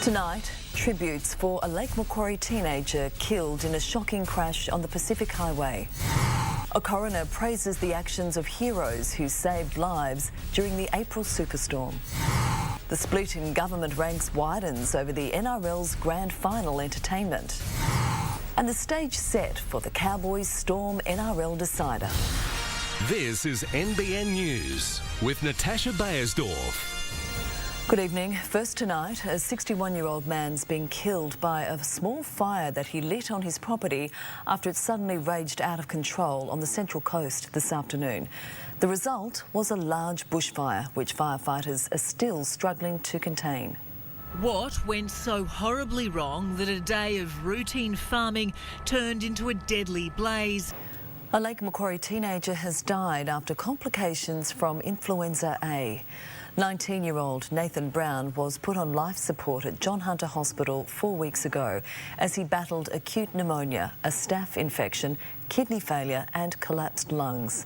Tonight, tributes for a Lake Macquarie teenager killed in a shocking crash on the Pacific Highway. A coroner praises the actions of heroes who saved lives during the April superstorm. The split in government ranks widens over the NRL's grand final entertainment. And the stage set for the Cowboys Storm NRL decider. This is NBN News with Natasha Beyersdorf. Good evening. First tonight, a 61-year-old man's been killed by a small fire that he lit on his property after it suddenly raged out of control on the Central Coast this afternoon. The result was a large bushfire, which firefighters are still struggling to contain. What went so horribly wrong that a day of routine farming turned into a deadly blaze? A Lake Macquarie teenager has died after complications from influenza A. 19-year-old Nathan Brown was put on life support at John Hunter Hospital 4 weeks ago as he battled acute pneumonia, a staph infection, kidney failure and collapsed lungs.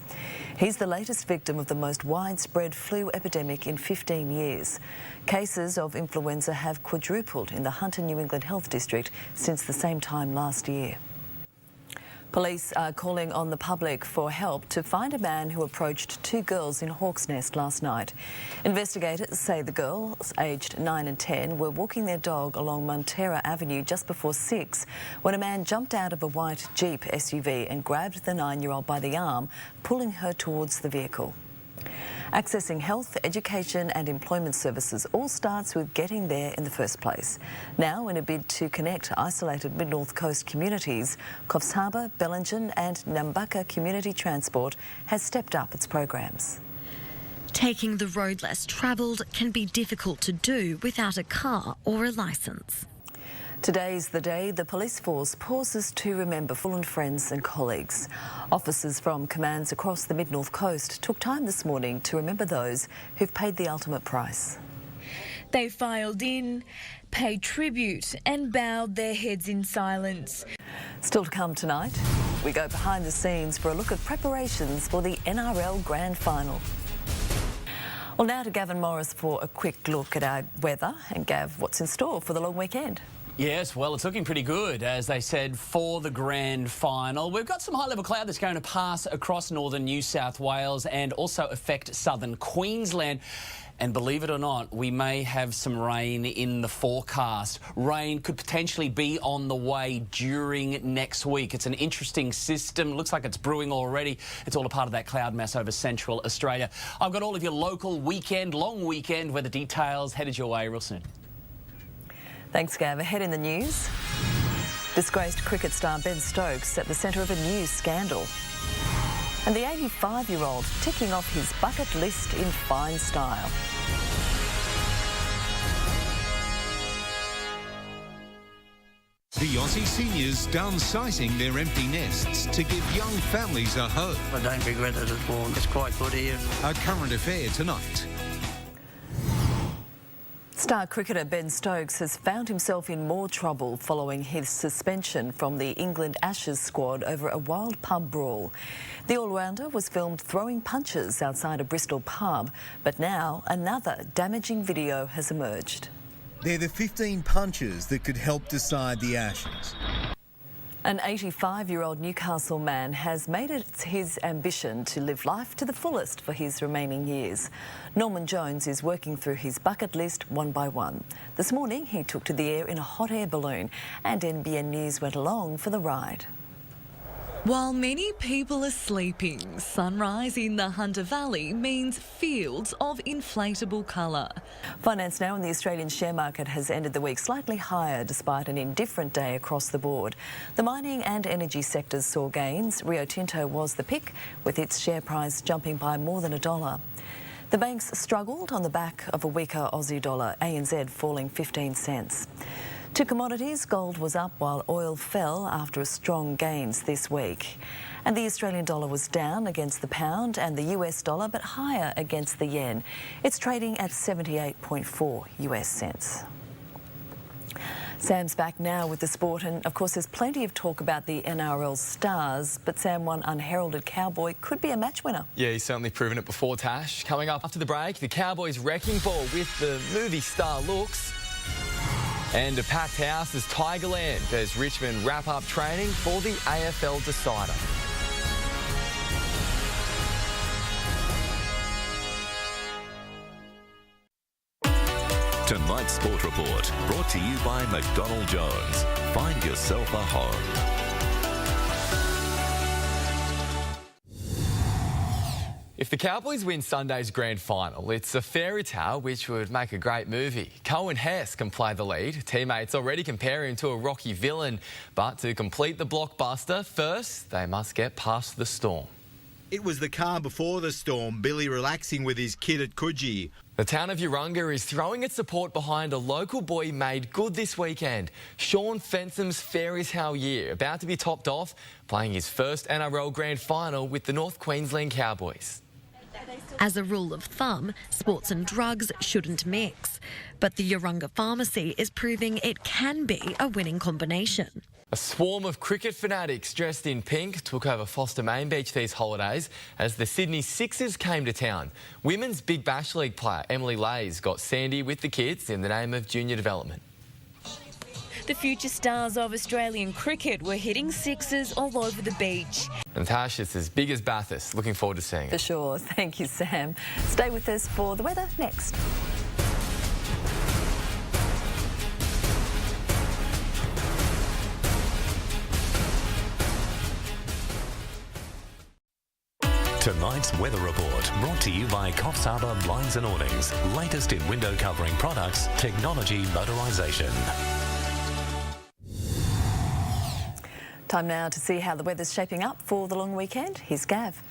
He's the latest victim of the most widespread flu epidemic in 15 years. Cases of influenza have quadrupled in the Hunter New England Health District since the same time last year. Police are calling on the public for help to find a man who approached two girls in Hawk's Nest last night. Investigators say the girls, aged 9 and 10, were walking their dog along Montera Avenue just before 6 when a man jumped out of a white Jeep SUV and grabbed the 9-year-old by the arm, pulling her towards the vehicle. Accessing health, education and employment services all starts with getting there in the first place. Now, in a bid to connect isolated Mid-North Coast communities, Coffs Harbour, Bellingen and Nambucca Community Transport has stepped up its programs. Taking the road less travelled can be difficult to do without a car or a licence. Today's the day the police force pauses to remember fallen friends and colleagues. Officers from commands across the Mid-North Coast took time this morning to remember those who've paid the ultimate price. They filed in, paid tribute and bowed their heads in silence. Still to come tonight, we go behind the scenes for a look at preparations for the NRL Grand Final. Well, now to Gavin Morris for a quick look at our weather. And Gav, what's in store for the long weekend? Yes, well, it's looking pretty good, as they said, for the grand final. We've got some high-level cloud that's going to pass across northern New South Wales and also affect southern Queensland. And believe it or not, we may have some rain in the forecast. Rain could potentially be on the way during next week. It's an interesting system. Looks like it's brewing already. It's all a part of that cloud mass over central Australia. I've got all of your local weekend, long weekend weather details headed your way real soon. Thanks, Gav. Ahead in the news, disgraced cricket star Ben Stokes at the centre of a new scandal. And the 85-year-old ticking off his bucket list in fine style. The Aussie seniors downsizing their empty nests to give young families a home. I don't regret it at all. It's quite good here. A current affair tonight. Star cricketer Ben Stokes has found himself in more trouble following his suspension from the England Ashes squad over a wild pub brawl. The all-rounder was filmed throwing punches outside a Bristol pub, but now another damaging video has emerged. They're the 15 punches that could help decide the Ashes. An 85-year-old Newcastle man has made it his ambition to live life to the fullest for his remaining years. Norman Jones is working through his bucket list one by one. This morning he took to the air in a hot air balloon and NBN News went along for the ride. While many people are sleeping, sunrise in the Hunter Valley means fields of inflatable colour. Finance now, and the Australian share market has ended the week slightly higher despite an indifferent day across the board. The mining and energy sectors saw gains. Rio Tinto was the pick, with its share price jumping by more than $1. The banks struggled on the back of a weaker Aussie dollar, ANZ falling 15 cents. To commodities, gold was up while oil fell after strong gains this week. And the Australian dollar was down against the pound and the US dollar, but higher against the yen. It's trading at 78.4 US cents. Sam's back now with the sport, and of course there's plenty of talk about the NRL stars, but Sam, one unheralded Cowboy could be a match winner. Yeah, he's certainly proven it before, Tash. Coming up after the break, the Cowboys wrecking ball with the movie star looks. And a packed house as Tigerland as Richmond wrap up training for the AFL decider. Tonight's Sport Report brought to you by McDonald Jones. Find yourself a home. If the Cowboys win Sunday's grand final, it's a fairy tale which would make a great movie. Cohen Hess can play the lead. Teammates already compare him to a Rocky villain. But to complete the blockbuster, first they must get past the storm. It was the calm before the storm, Billy relaxing with his kid at Coogee. The town of Urunga is throwing its support behind a local boy made good this weekend. Sean Fensom's fairy tale year, about to be topped off, playing his first NRL grand final with the North Queensland Cowboys. As a rule of thumb, sports and drugs shouldn't mix. But the Urunga pharmacy is proving it can be a winning combination. A swarm of cricket fanatics dressed in pink took over Foster Main Beach these holidays as the Sydney Sixers came to town. Women's Big Bash League player Emily Lays got sandy with the kids in the name of junior development. The future stars of Australian cricket were hitting sixes all over the beach. Natasha's as big as Bathurst. Looking forward to seeing it. For sure. Thank you, Sam. Stay with us for the weather next. Tonight's weather report brought to you by Coffs Harbour Blinds and Awnings. Latest in window covering products, technology, motorisation. Time now to see how the weather's shaping up for the long weekend. Here's Gav.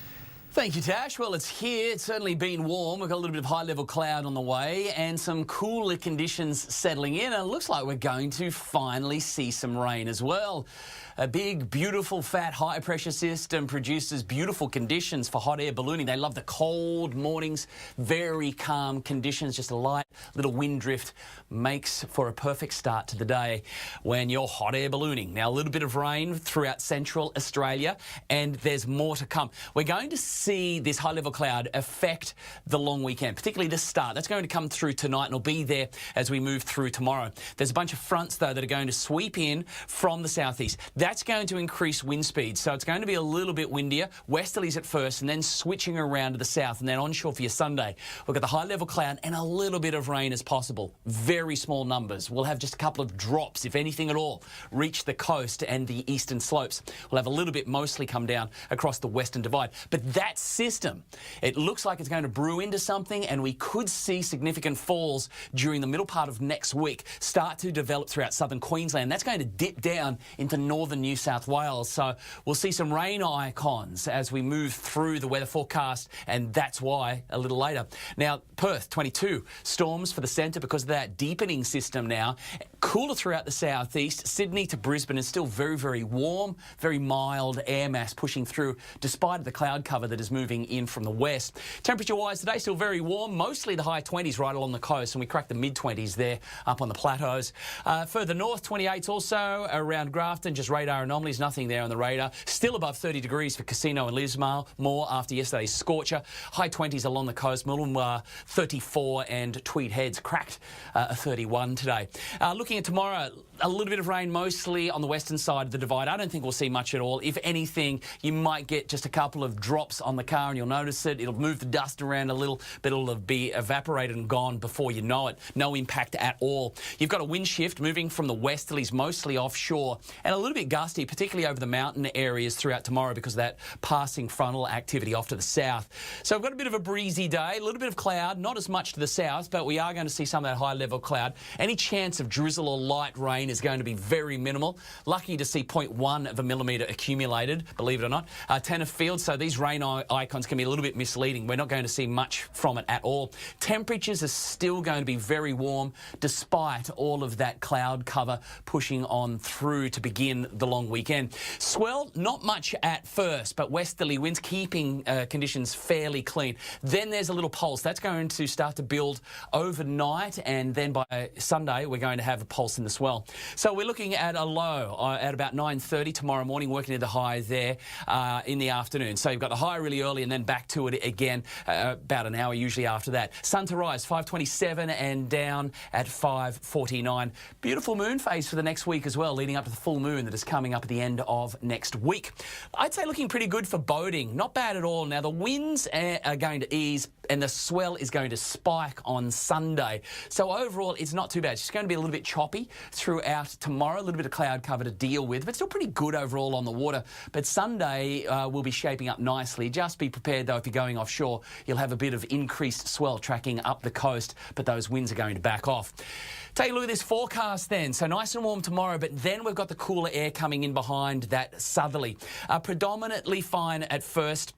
Thank you, Tash. Well, it's here. It's certainly been warm. We've got a little bit of high-level cloud on the way and some cooler conditions settling in. And it looks like we're going to finally see some rain as well. A big, beautiful, fat, high-pressure system produces beautiful conditions for hot air ballooning. They love the cold mornings, very calm conditions. Just a light little wind drift makes for a perfect start to the day when you're hot air ballooning. Now, a little bit of rain throughout central Australia, and there's more to come. We're going to see this high-level cloud affect the long weekend, particularly the start. That's going to come through tonight and will be there as we move through tomorrow. There's a bunch of fronts, though, that are going to sweep in from the southeast. That's going to increase wind speed, so it's going to be a little bit windier. Westerlies at first and then switching around to the south and then onshore for your Sunday. We've got the high-level cloud and a little bit of rain as possible. Very small numbers. We'll have just a couple of drops, if anything at all, reach the coast and the eastern slopes. We'll have a little bit mostly come down across the western divide. But that system, it looks like it's going to brew into something, and we could see significant falls during the middle part of next week start to develop throughout southern Queensland. That's going to dip down into northern New South Wales. So we'll see some rain icons as we move through the weather forecast, and that's why a little later. Now, Perth, 22 storms for the centre because of that deepening system now. Cooler throughout the southeast. Sydney to Brisbane is still very, very warm, very mild air mass pushing through despite the cloud cover that is moving in from the west. Temperature-wise today, still very warm, mostly the high 20s right along the coast, and we cracked the mid-20s there up on the plateaus. Further north, 28s also around Grafton, just radar anomalies, nothing there on the radar. Still above 30 degrees for Casino and Lismore, more after yesterday's scorcher. High 20s along the coast, Mullumbimby 34 and Tweed Heads cracked a 31 today. Looking at tomorrow, a little bit of rain mostly on the western side of the divide. I don't think we'll see much at all. If anything, you might get just a couple of drops on the car and you'll notice it. It'll move the dust around a little, but it'll be evaporated and gone before you know it. No impact at all. You've got a wind shift moving from the westerlies, mostly offshore, and a little bit gusty, particularly over the mountain areas throughout tomorrow because of that passing frontal activity off to the south. So we've got a bit of a breezy day, a little bit of cloud, not as much to the south, but we are going to see some of that high-level cloud. Any chance of drizzle or light rain is going to be very minimal. Lucky to see 0.1 of a millimetre accumulated, believe it or not. Tenor Field, so these rain icons can be a little bit misleading. We're not going to see much from it at all. Temperatures are still going to be very warm despite all of that cloud cover pushing on through to begin the long weekend. Swell, not much at first, but westerly winds keeping conditions fairly clean. Then there's a little pulse. That's going to start to build overnight, and then by Sunday we're going to have pulse in the swell. So we're looking at a low at about 9:30 tomorrow morning, working at the high there in the afternoon. So you've got the high really early and then back to it again about an hour usually after that. Sun to rise 5:27 and down at 5:49. Beautiful moon phase for the next week as well, leading up to the full moon that is coming up at the end of next week. I'd say looking pretty good for boating. Not bad at all. Now the winds are going to ease and the swell is going to spike on Sunday. So overall, it's not too bad. It's just going to be a little bit choppy throughout tomorrow, a little bit of cloud cover to deal with, but still pretty good overall on the water. But Sunday will be shaping up nicely. Just be prepared, though, if you're going offshore, you'll have a bit of increased swell tracking up the coast, but those winds are going to back off. Take a look at this forecast then. So nice and warm tomorrow, but then we've got the cooler air coming in behind that southerly. Predominantly fine at first.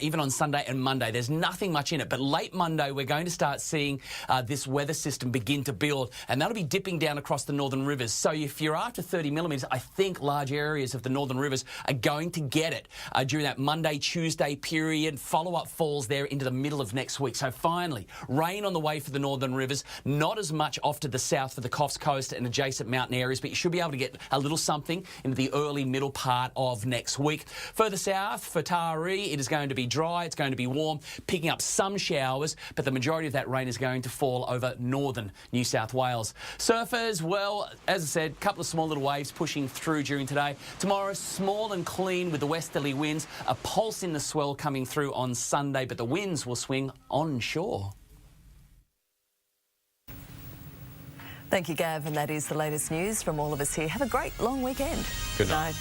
Even on Sunday and Monday, there's nothing much in it. But late Monday, we're going to start seeing this weather system begin to build, and that'll be dipping down across the northern rivers. So if you're after 30 millimetres, I think large areas of the northern rivers are going to get it during that Monday, Tuesday period. Follow-up falls there into the middle of next week. So finally, rain on the way for the northern rivers. Not as much off to the south for the Coffs Coast and adjacent mountain areas, but you should be able to get a little something into the early middle part of next week. Further south for Taree, it is going to be dry, it's going to be warm, picking up some showers, but the majority of that rain is going to fall over northern New South Wales. Surfers, well, as I said, a couple of small little waves pushing through during today. Tomorrow, small and clean with the westerly winds, a pulse in the swell coming through on Sunday, but the winds will swing onshore. Thank you, Gav, and that is the latest news from all of us here. Have a great long weekend. Good night.